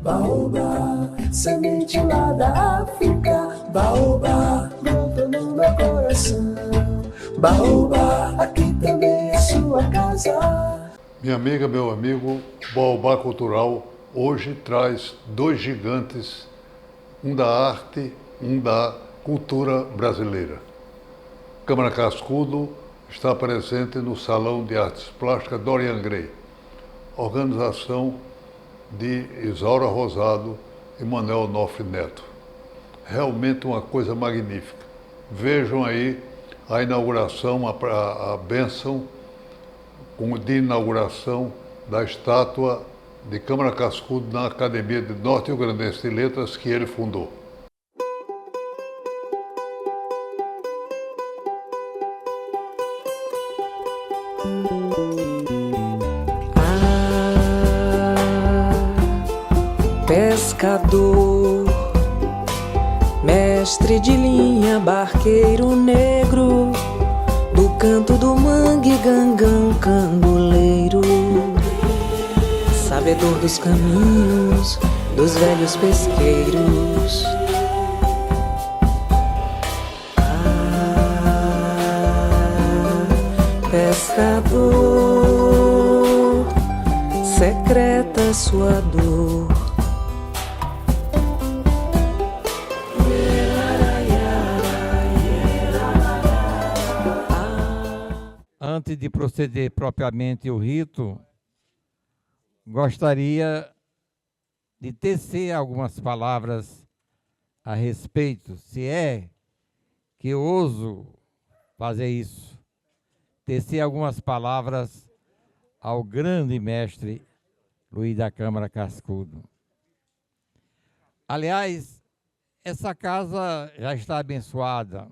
Baobá, semente lá da África. Baobá, brota no meu coração. Baobá, aqui também é sua casa. Minha amiga, meu amigo, Baobá Cultural hoje traz dois gigantes, um da arte, um da cultura brasileira. Câmara Cascudo está presente no Salão de Artes Plásticas Dorian Gray, organização de Isaura Rosado e Manuel Onofre Neto. Realmente uma coisa magnífica. Vejam aí a inauguração, a bênção de inauguração da estátua de Câmara Cascudo na Academia de Norte Rio Grandense de Letras que ele fundou. Pescador, mestre de linha, barqueiro negro, do canto do mangue, gangão, candoleiro, sabedor dos caminhos dos velhos pesqueiros. Pescador, secreta sua dor. Antes de proceder propriamente o rito, gostaria de tecer algumas palavras a respeito, se é que eu ouso fazer isso, tecer algumas palavras ao grande mestre Luiz da Câmara Cascudo. Aliás, essa casa já está abençoada.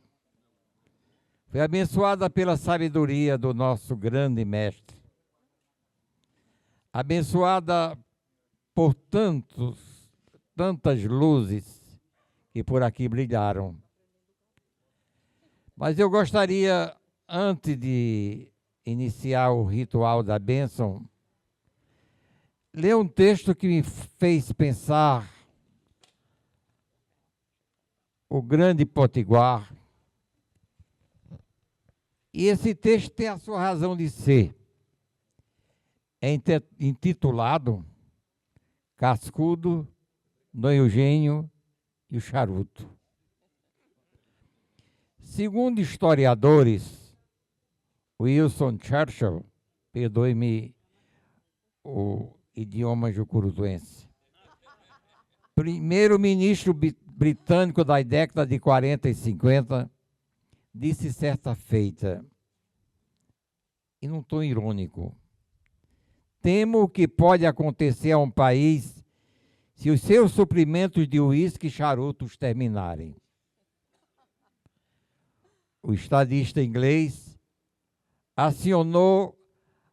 Foi abençoada pela sabedoria do nosso grande mestre. Abençoada por tantas luzes que por aqui brilharam. Mas eu gostaria, antes de iniciar o ritual da bênção, ler um texto que me fez pensar o grande Potiguar. E esse texto tem a sua razão de ser. É intitulado Cascudo, Dom Eugênio e o Charuto. Segundo historiadores, Winston Churchill, perdoe-me o idioma jucurutuense, primeiro-ministro britânico da década de 40 e 50, disse certa feita, e num tom irônico: temo o que pode acontecer a um país se os seus suprimentos de uísque e charutos terminarem. O estadista inglês acionou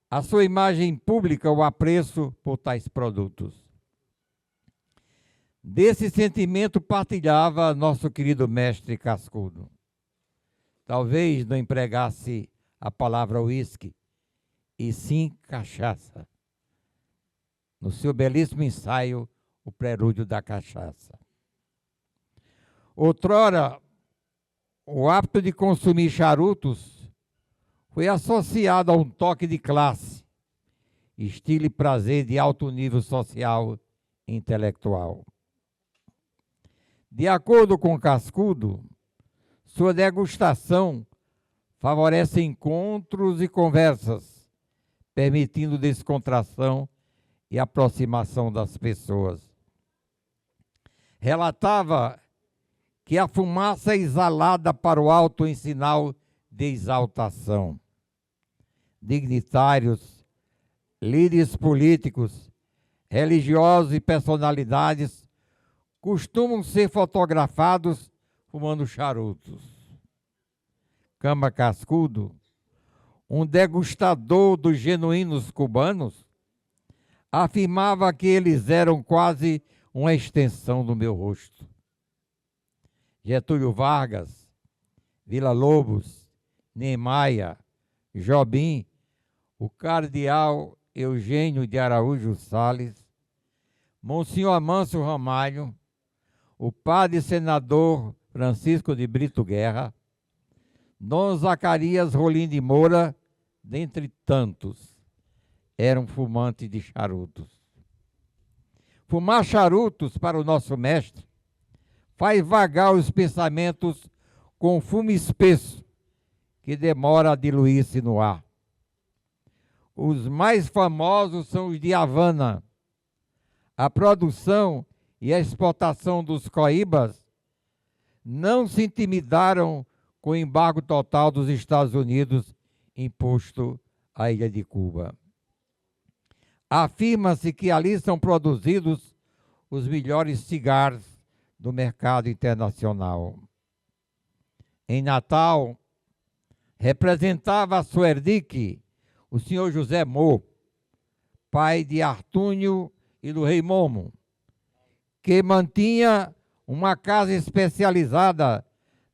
a sua imagem pública o apreço por tais produtos. Desse sentimento partilhava nosso querido mestre Cascudo. Talvez não empregasse a palavra uísque, e sim cachaça. No seu belíssimo ensaio, O Prelúdio da Cachaça. Outrora, o hábito de consumir charutos foi associado a um toque de classe, estilo e prazer de alto nível social e intelectual. De acordo com Cascudo, sua degustação favorece encontros e conversas, permitindo descontração e aproximação das pessoas. Relatava que a fumaça é exalada para o alto em sinal de exaltação. Dignitários, líderes políticos, religiosos e personalidades costumam ser fotografados fumando charutos. Câmara Cascudo, um degustador dos genuínos cubanos, afirmava que eles eram quase uma extensão do meu rosto. Getúlio Vargas, Villa-Lobos, Niemeyer, Jobim, o cardeal Eugênio de Araújo Salles, Monsenhor Amâncio Ramalho, o padre senador Francisco de Brito Guerra, Dom Zacarias Rolim de Moura, dentre tantos, eram fumantes de charutos. Fumar charutos, para o nosso mestre, faz vagar os pensamentos com fumo espesso, que demora a diluir-se no ar. Os mais famosos são os de Havana. A produção e a exportação dos coíbas não se intimidaram com o embargo total dos Estados Unidos imposto à ilha de Cuba. Afirma-se que ali são produzidos os melhores cigarros do mercado internacional. Em Natal, representava a Suerdique o senhor José Mo, pai de Artúnio e do Rei Momo, que mantinha uma casa especializada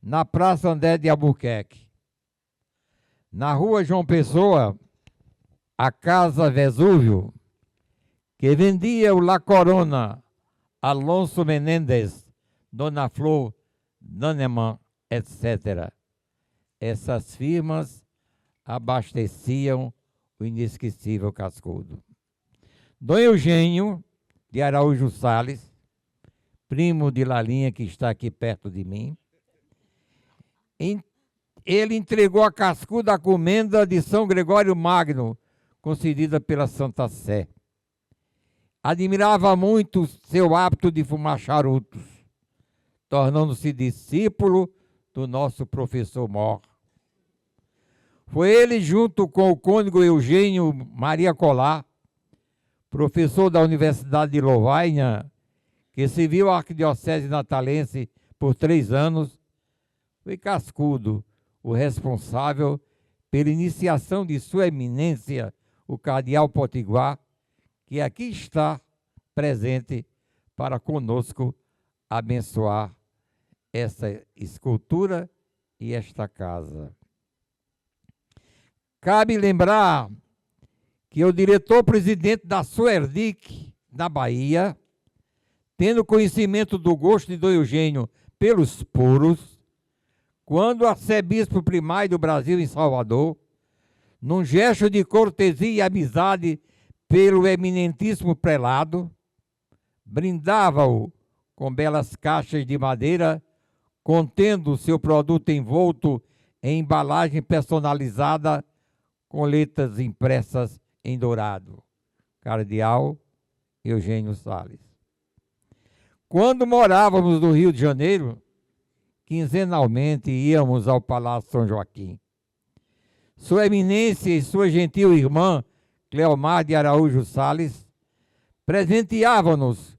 na Praça André de Albuquerque. Na rua João Pessoa, a Casa Vesúvio, que vendia o La Corona, Alonso Menendez, Dona Flor, Daneman, etc. Essas firmas abasteciam o inesquecível Cascudo. Dom Eugênio de Araújo Sales, primo de Lalinha, que está aqui perto de mim, ele entregou a Cascudo a comenda de São Gregório Magno, concedida pela Santa Sé. Admirava muito seu hábito de fumar charutos, tornando-se discípulo do nosso professor Mor. Foi ele, junto com o cônego Eugênio Maria Colar, professor da Universidade de Lovaina, que serviu à Arquidiocese Natalense por 3 anos, foi Cascudo o responsável pela iniciação de Sua Eminência, o Cardeal Potiguar, que aqui está presente para conosco abençoar essa escultura e esta casa. Cabe lembrar que o diretor-presidente da Suerdic, na Bahia, tendo conhecimento do gosto de Dom Eugênio pelos puros, quando o arcebispo primário do Brasil em Salvador, num gesto de cortesia e amizade pelo eminentíssimo prelado, brindava-o com belas caixas de madeira, contendo seu produto envolto em embalagem personalizada com letras impressas em dourado. Cardeal Eugênio Sales. Quando morávamos no Rio de Janeiro, quinzenalmente íamos ao Palácio São Joaquim. Sua Eminência e sua gentil irmã, Cleomar de Araújo Sales, presenteavam-nos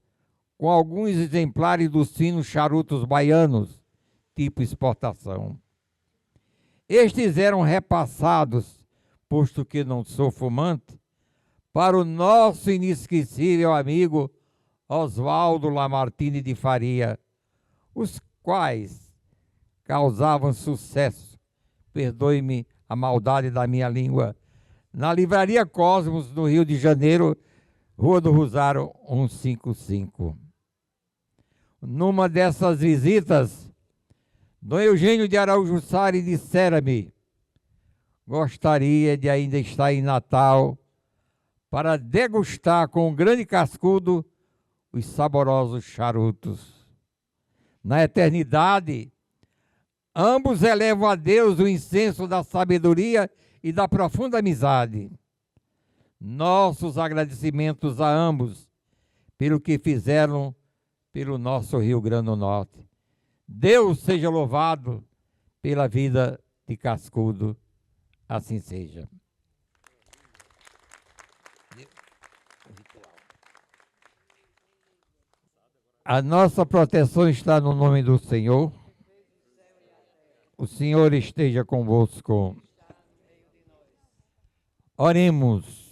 com alguns exemplares dos finos charutos baianos, tipo exportação. Estes eram repassados, posto que não sou fumante, para o nosso inesquecível amigo Oswaldo Lamartine de Faria, os quais causavam sucesso, perdoe-me a maldade da minha língua, na Livraria Cosmos, no Rio de Janeiro, Rua do Rosário 155. Numa dessas visitas, Dom Eugênio de Araújo Sales dissera-me: gostaria de ainda estar em Natal para degustar com um grande cascudo os saborosos charutos. Na eternidade, ambos elevam a Deus o incenso da sabedoria e da profunda amizade. Nossos agradecimentos a ambos pelo que fizeram pelo nosso Rio Grande do Norte. Deus seja louvado pela vida de Cascudo. Assim seja. A nossa proteção está no nome do Senhor. O Senhor esteja convosco. Oremos.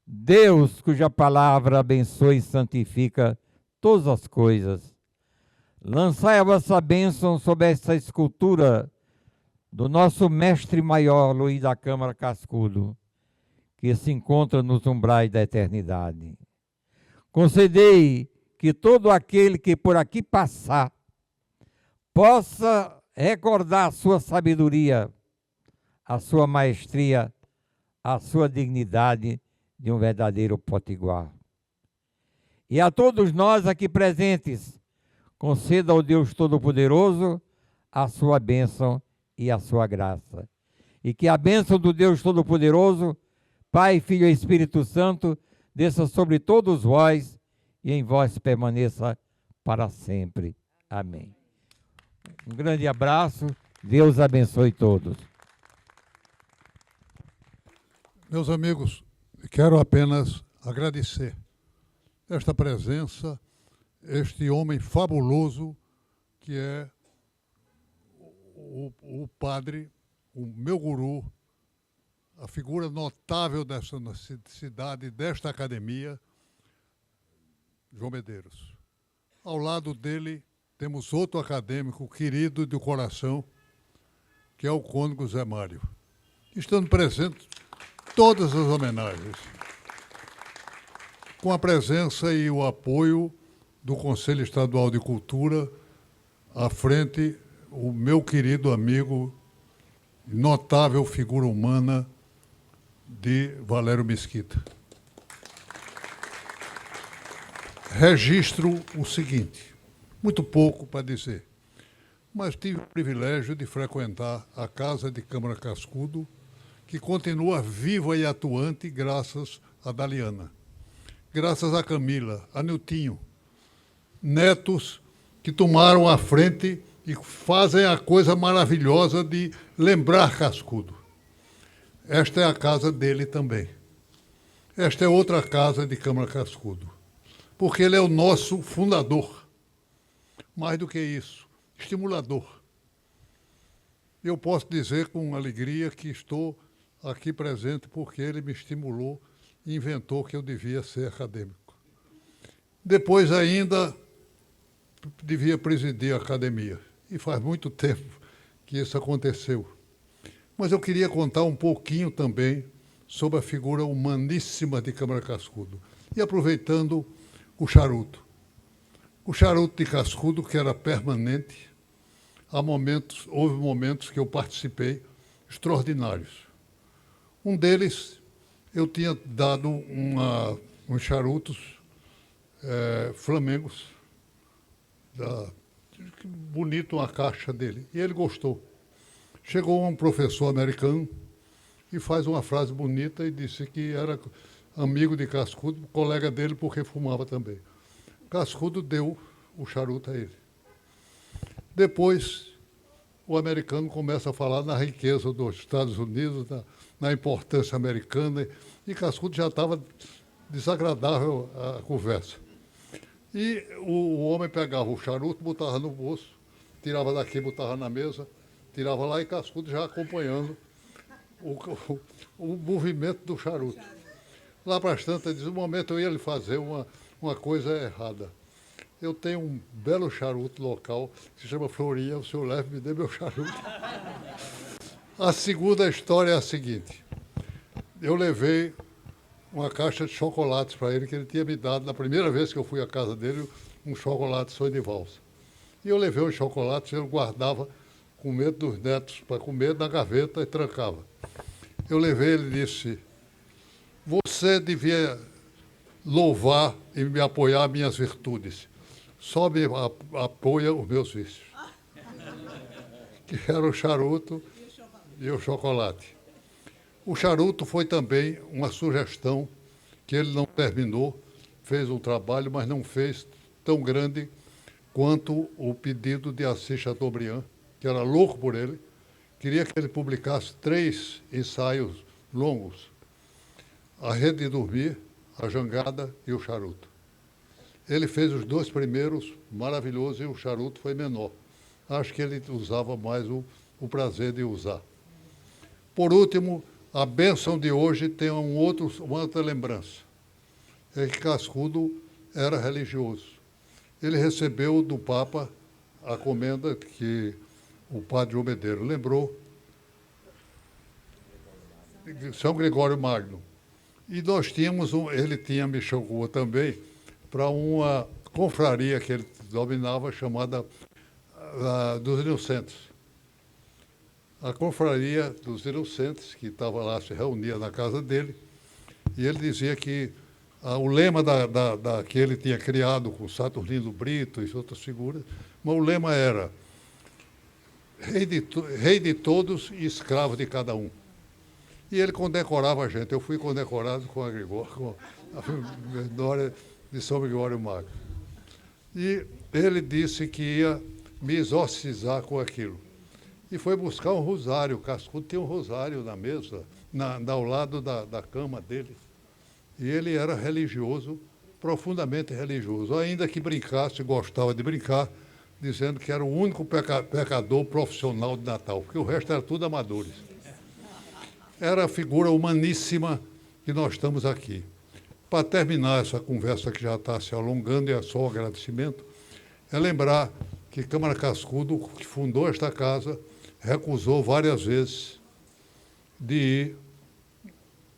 Deus, cuja palavra abençoa e santifica todas as coisas, lançai a vossa bênção sobre essa escultura do nosso mestre maior, Luís da Câmara Cascudo, que se encontra nos umbrais da eternidade. Concedei que todo aquele que por aqui passar possa recordar a sua sabedoria, a sua maestria, a sua dignidade de um verdadeiro potiguar. E a todos nós aqui presentes, conceda ao Deus Todo-Poderoso a sua bênção e a sua graça. E que a bênção do Deus Todo-Poderoso, Pai, Filho e Espírito Santo, desça sobre todos vós e em vós permaneça para sempre. Amém. Um grande abraço, Deus abençoe todos. Meus amigos, quero apenas agradecer esta presença, este homem fabuloso que é o padre, o meu guru, a figura notável dessa cidade, desta academia, João Medeiros. Ao lado dele temos outro acadêmico querido do coração, que é o cônego Zé Mário, estando presente todas as homenagens, com a presença e o apoio do Conselho Estadual de Cultura, à frente, o meu querido amigo, notável figura humana, de Valério Mesquita. Registro o seguinte, muito pouco para dizer, mas tive o privilégio de frequentar a Casa de Câmara Cascudo, que continua viva e atuante graças a Daliana, graças a Camila, a Niltinho, netos que tomaram a frente e fazem a coisa maravilhosa de lembrar Cascudo. Esta é a casa dele também. Esta é outra casa de Câmara Cascudo, porque ele é o nosso fundador. Mais do que isso, estimulador. Eu posso dizer com alegria que estou aqui presente porque ele me estimulou e inventou que eu devia ser acadêmico. Depois ainda devia presidir a academia, e faz muito tempo que isso aconteceu. Mas eu queria contar um pouquinho também sobre a figura humaníssima de Câmara Cascudo, e aproveitando o charuto. O charuto de Cascudo, que era permanente, houve momentos que eu participei extraordinários. Um deles, eu tinha dado uns charutos flamengos, bonito a caixa dele, e ele gostou. Chegou um professor americano e faz uma frase bonita e disse que era amigo de Cascudo, colega dele porque fumava também. Cascudo deu o charuto a ele. Depois, o americano começa a falar na riqueza dos Estados Unidos, na importância americana, e Cascudo já estava desagradável a conversa. E o homem pegava o charuto, botava no bolso, tirava daqui, botava na mesa, tirava lá e Cascudo já acompanhando o movimento do charuto. Lá para as tantas, no momento eu ia lhe fazer uma coisa errada. Eu tenho um belo charuto local, que se chama Florinha, o senhor leve, me dê meu charuto. A segunda história é a seguinte. Eu levei uma caixa de chocolates para ele, que ele tinha me dado, na primeira vez que eu fui à casa dele, um chocolate sonho de valsa. E eu levei os chocolates, eu guardava com medo dos netos para comer na gaveta e trancava. Eu levei, ele disse, você devia louvar e me apoiar minhas virtudes. Só me apoia os meus vícios. Que era o charuto e o chocolate. O charuto foi também uma sugestão que ele não terminou, fez um trabalho, mas não fez tão grande quanto o pedido de Assis Chateaubriand, que era louco por ele, queria que ele publicasse 3 ensaios longos, A Rede de Dormir, A Jangada e o Charuto. Ele fez os 2 primeiros, maravilhoso, e o charuto foi menor. Acho que ele usava mais o prazer de usar. Por último, a bênção de hoje tem uma outra lembrança. É que Cascudo era religioso. Ele recebeu do Papa a comenda que o padre João Medeiros lembrou, de São Gregório Magno. E nós tínhamos, ele tinha me chocou também, para uma confraria que ele dominava, chamada dos Inocentes. A confraria dos Inocentes, que estava lá, se reunia na casa dele, e ele dizia que o lema que ele tinha criado com Saturnino Brito e outras figuras, mas o lema era rei de todos e escravo de cada um. E ele condecorava a gente. Eu fui condecorado com a memória de São Gregório Magno. E ele disse que ia me exorcizar com aquilo. E foi buscar um rosário. O Cascudo tinha um rosário na mesa, ao lado da cama dele. E ele era religioso, profundamente religioso. Ainda que brincasse, gostava de brincar, dizendo que era o único pecador profissional de Natal, porque o resto era tudo amadores. Era a figura humaníssima que nós estamos aqui. Para terminar essa conversa que já está se alongando, e é só um agradecimento, é lembrar que Câmara Cascudo, que fundou esta casa, recusou várias vezes de ir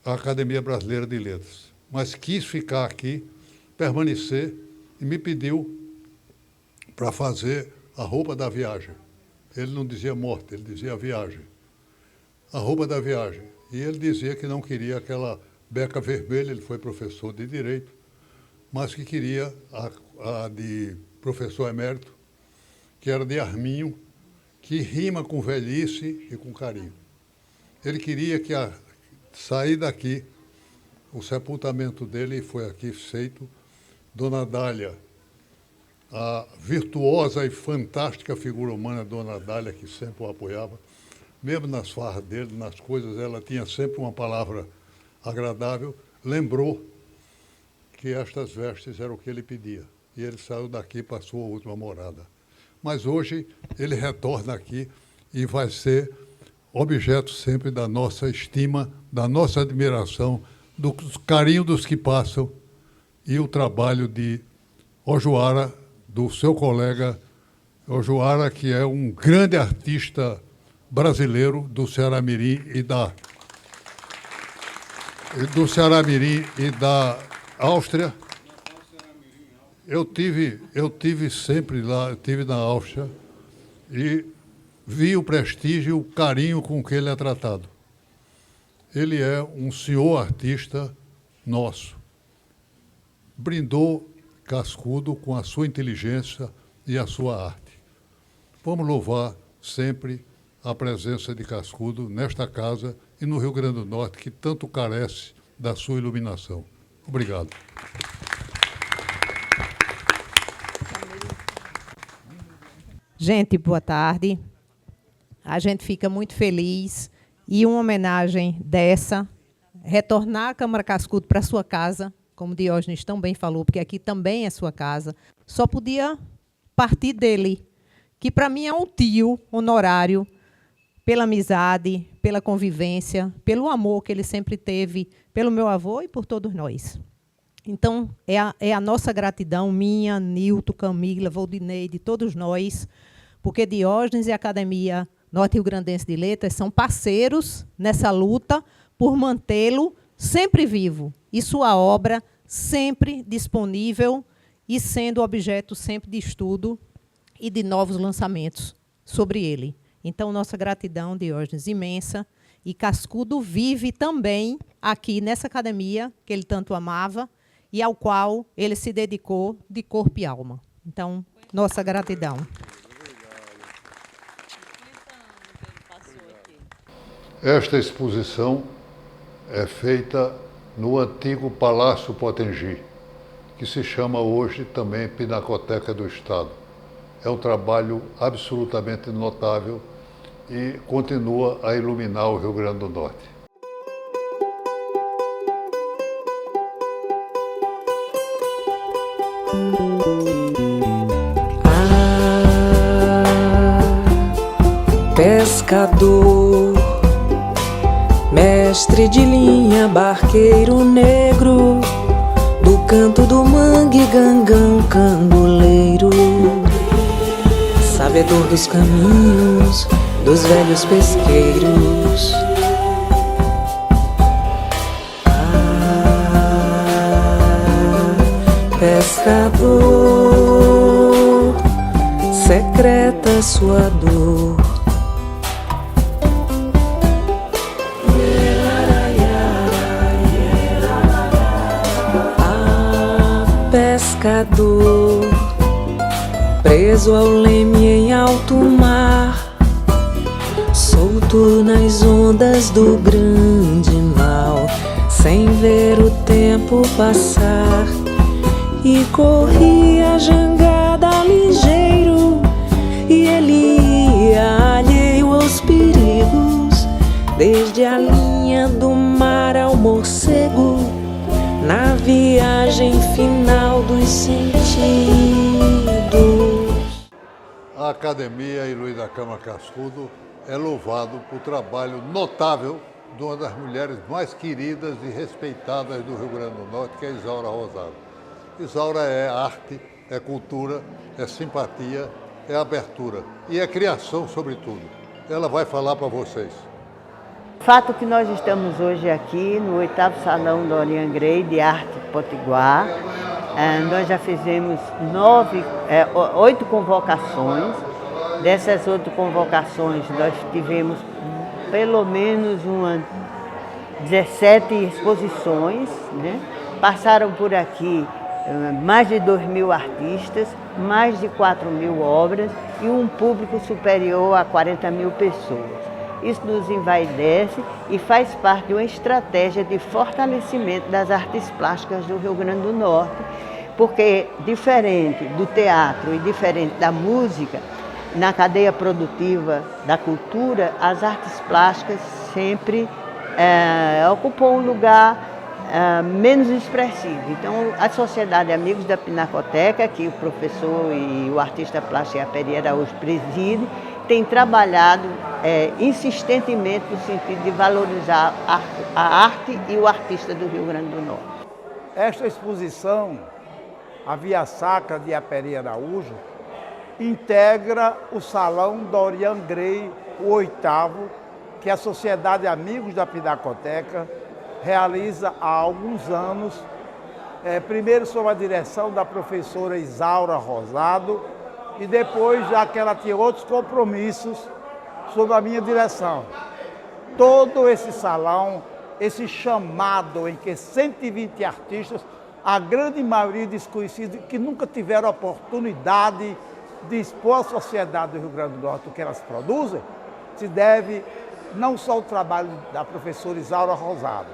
à Academia Brasileira de Letras, mas quis ficar aqui, permanecer, e me pediu para fazer a roupa da viagem. Ele não dizia morte, ele dizia viagem. A roupa da viagem. E ele dizia que não queria aquela beca vermelha, ele foi professor de Direito, mas que queria a de professor emérito, que era de Arminho, que rima com velhice e com carinho. Ele queria que sair daqui, o sepultamento dele foi aqui feito, Dona Dália, a virtuosa e fantástica figura humana Dona Dália, que sempre o apoiava, mesmo nas farras dele, nas coisas, ela tinha sempre uma palavra agradável, lembrou que estas vestes eram o que ele pedia. E ele saiu daqui para a sua última morada. Mas hoje ele retorna aqui e vai ser objeto sempre da nossa estima, da nossa admiração, do carinho dos que passam e o trabalho de Ojoara, do seu colega Ojoara, que é um grande artista brasileiro do Ceará Mirim e da Áustria. Eu tive sempre lá, tive na Áustria e vi o prestígio e o carinho com que ele é tratado. Ele é um senhor artista nosso. Brindou Cascudo com a sua inteligência e a sua arte. Vamos louvar sempre a presença de Cascudo nesta casa e no Rio Grande do Norte, que tanto carece da sua iluminação. Obrigado. Gente, boa tarde. A gente fica muito feliz e uma homenagem dessa, retornar a Câmara Cascudo para sua casa, como Diógenes também falou, porque aqui também é sua casa, só podia partir dele, que para mim é um tio honorário, pela amizade, pela convivência, pelo amor que ele sempre teve pelo meu avô e por todos nós. Então, é a nossa gratidão, minha, Nilton, Camila, Valdinei, de todos nós, porque Diógenes e a Academia Norte-Rio-Grandense de Letras são parceiros nessa luta por mantê-lo sempre vivo e sua obra sempre disponível e sendo objeto sempre de estudo e de novos lançamentos sobre ele. Então, nossa gratidão, Diógenes, imensa. E Cascudo vive também aqui nessa academia que ele tanto amava e ao qual ele se dedicou de corpo e alma. Então, nossa gratidão. Esta exposição é feita no antigo Palácio Potengi, que se chama hoje também Pinacoteca do Estado. É um trabalho absolutamente notável e continua a iluminar o Rio Grande do Norte. Pescador, mestre de linha, barqueiro negro, do canto do mangue, gangão, candoleiro, sabedor dos caminhos dos velhos pesqueiros. Pescador, secreta sua dor. Pescador, preso ao leme em alto mar, solto nas ondas do grande mal, sem ver o tempo passar. E corria a jangada ligeiro, e ele ia alheio aos perigos, desde a linha do mar ao morcego, na viagem final dos sentidos. A Academia e Luiz da Câmara Cascudo é louvado por trabalho notável de uma das mulheres mais queridas e respeitadas do Rio Grande do Norte, que é Isaura Rosado. Isaura é arte, é cultura, é simpatia, é abertura e é criação, sobretudo. Ela vai falar para vocês. Fato que nós estamos hoje aqui no 8º Salão Dorian Gray de Arte Potiguar. Nós já fizemos 8 convocações. Dessas 8 convocações, nós tivemos pelo menos 17 exposições, né? Passaram por aqui mais de 2.000 artistas, mais de 4.000 obras e um público superior a 40.000 pessoas. Isso nos envaidece e faz parte de uma estratégia de fortalecimento das artes plásticas do Rio Grande do Norte, porque, diferente do teatro e diferente da música, na cadeia produtiva da cultura, as artes plásticas sempre ocupam um lugar menos expressivo. Então, a Sociedade Amigos da Pinacoteca, que o professor e o artista plástico Aperi Araújo preside, tem trabalhado insistentemente no sentido de valorizar a arte e o artista do Rio Grande do Norte. Esta exposição, a Via Sacra de Aperi Araújo, integra o Salão Dorian Gray, o 8º, que a Sociedade Amigos da Pinacoteca realiza há alguns anos, primeiro sob a direção da professora Isaura Rosado, e depois, já que ela tinha outros compromissos, sob a minha direção. Todo esse salão, esse chamado em que 120 artistas, a grande maioria desconhecidos, que nunca tiveram oportunidade de expor à sociedade do Rio Grande do Norte o que elas produzem, se deve não só ao trabalho da professora Isaura Rosado,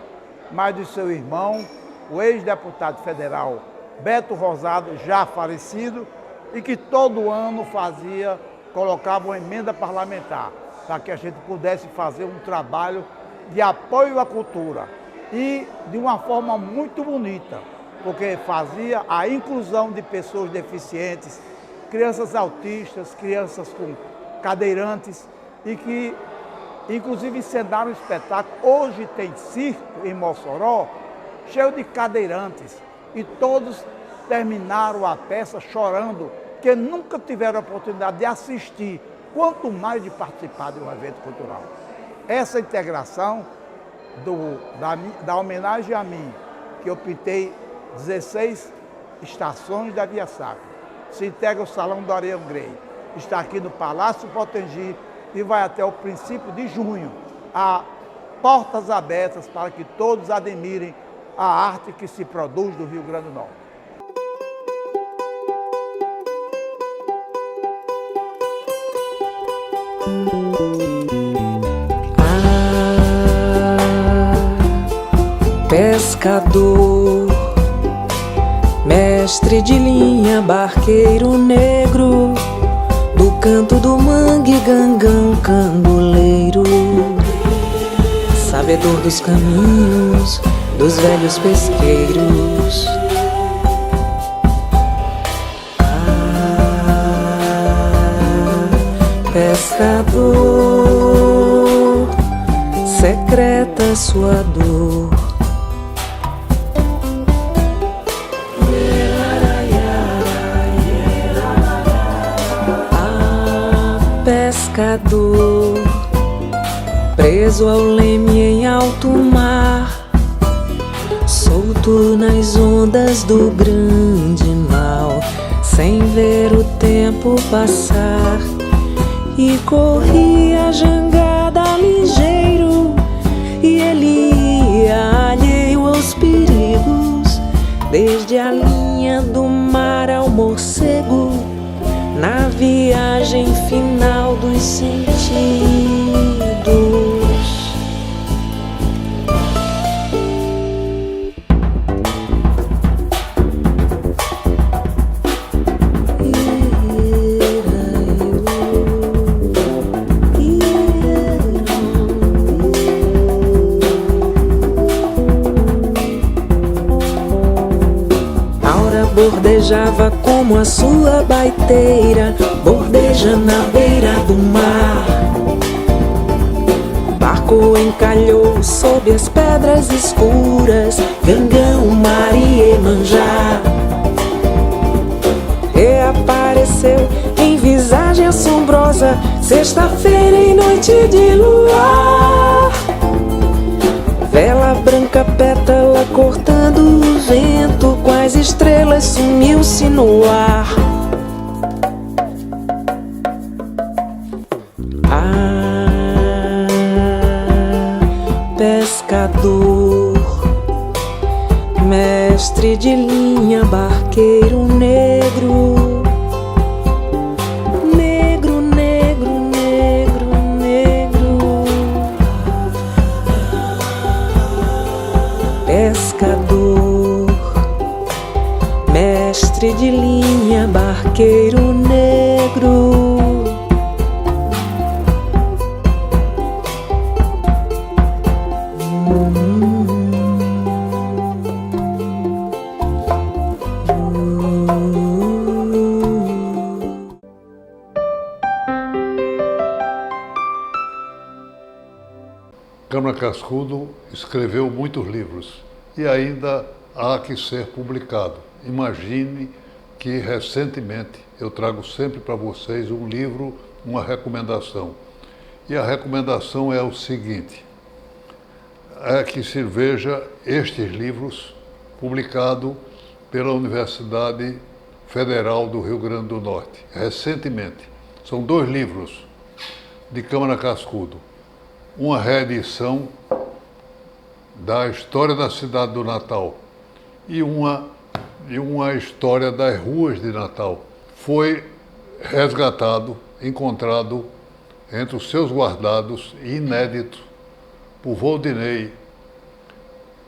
mas do seu irmão, o ex-deputado federal Beto Rosado, já falecido, e que todo ano colocava uma emenda parlamentar, para que a gente pudesse fazer um trabalho de apoio à cultura e de uma forma muito bonita, porque fazia a inclusão de pessoas deficientes, crianças autistas, crianças com cadeirantes e que inclusive encenaram um espetáculo. Hoje tem circo em Mossoró, cheio de cadeirantes, e todos terminaram a peça chorando, que nunca tiveram a oportunidade de assistir, quanto mais de participar de um evento cultural. Essa integração da homenagem a mim, que eu pintei 16 estações da Via Sacra, se integra o Salão Dorian Gray, está aqui no Palácio Potengi e vai até o princípio de junho. Há portas abertas para que todos admirem a arte que se produz no Rio Grande do Norte. Pescador, mestre de linha, barqueiro negro, do canto do mangue, gangão, candoleiro, sabedor dos caminhos dos velhos pesqueiros. Pescador, secreta sua dor. Pescador, preso ao leme em alto mar, solto nas ondas do grande mal, sem ver o tempo passar, e corria a jangada ligeiro, e ele ia alheio aos perigos, desde a linha do mar ao morcego, na viagem final dos sentidos. Bordejava como a sua baiteira, bordeja na beira do mar. Barco encalhou sob as pedras escuras, Gangão, Mar e Iemanjá. Reapareceu em visagem assombrosa, sexta-feira em noite de luar. Vela branca, pétala cortando o vento, com as estrelas sumiu-se no ar. Ah, pescador, mestre de linha, barqueiro negro. Pescador, mestre de linha, barqueiro negro. Câmara Cascudo escreveu muitos livros e ainda há que ser publicado. Imagine que recentemente eu trago sempre para vocês um livro, uma recomendação. E a recomendação é o seguinte, é que se veja estes livros publicados pela Universidade Federal do Rio Grande do Norte, recentemente. São 2 livros de Câmara Cascudo. Uma reedição da história da cidade do Natal e uma história das ruas de Natal. Foi resgatado, encontrado entre os seus guardados, inédito, por Voldinei,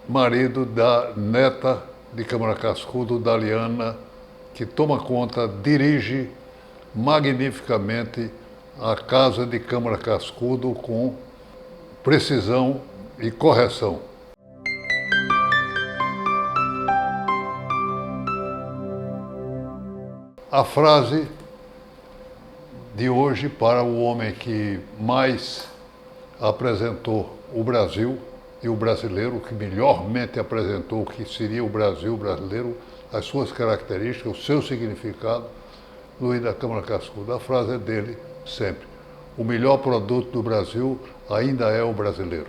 marido da neta de Câmara Cascudo, Daliana, que toma conta, dirige magnificamente a Casa de Câmara Cascudo com precisão e correção. A frase de hoje para o homem que mais apresentou o Brasil e o brasileiro, que melhormente apresentou o que seria o Brasil brasileiro, as suas características, o seu significado, Luiz da Câmara Cascudo. A frase é dele sempre. O melhor produto do Brasil ainda é o brasileiro.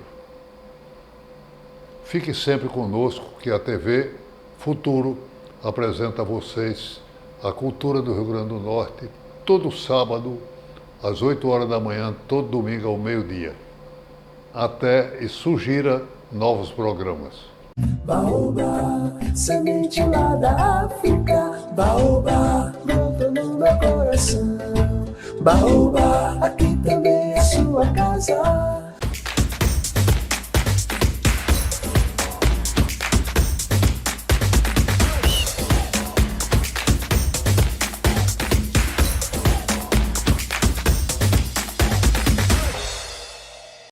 Fique sempre conosco, que a TV Futuro apresenta a vocês a cultura do Rio Grande do Norte, todo sábado, às 8 horas da manhã, todo domingo ao meio-dia. Até e sugira novos programas. Baobá, semente lá da África, baobá, brota no meu coração. Baobá, aqui também é sua casa.